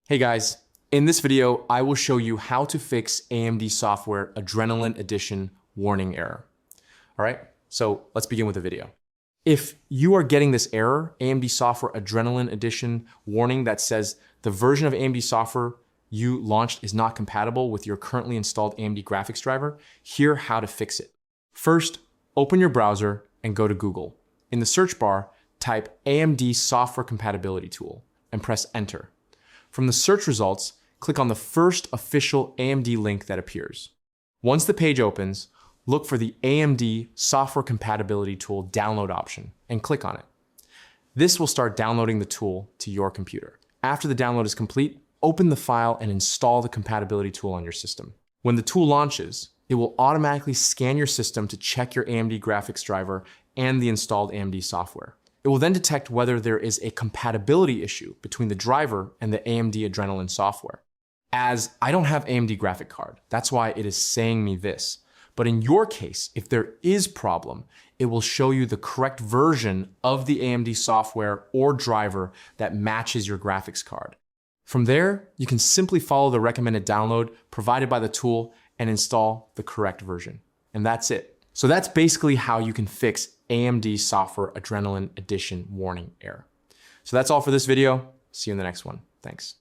Hey guys, in this video, I will show you how to fix AMD Software Adrenalin Edition warning error. All right, so let's begin with the video. If you are getting this error, AMD Software Adrenalin Edition warning that says the version of AMD Software you launched is not compatible with your currently installed AMD graphics driver, here's how to fix it. First, open your browser and go to Google. In the search bar, type AMD Software Compatibility Tool and press Enter. From the search results, click on the first official AMD link that appears. Once the page opens, look for the AMD Software Compatibility Tool download option and click on it. This will start downloading the tool to your computer. After the download is complete, open the file and install the compatibility tool on your system. When the tool launches, it will automatically scan your system to check your AMD graphics driver and the installed AMD software. It will then detect whether there is a compatibility issue between the driver and the AMD Adrenalin software. As I don't have AMD graphic card, that's why it is saying me this. But in your case, if there is problem, it will show you the correct version of the AMD software or driver that matches your graphics card. From there, you can simply follow the recommended download provided by the tool and install the correct version. And that's it. So that's basically how you can fix AMD Software Adrenalin Edition warning error. So that's all for this video. See you in the next one. Thanks.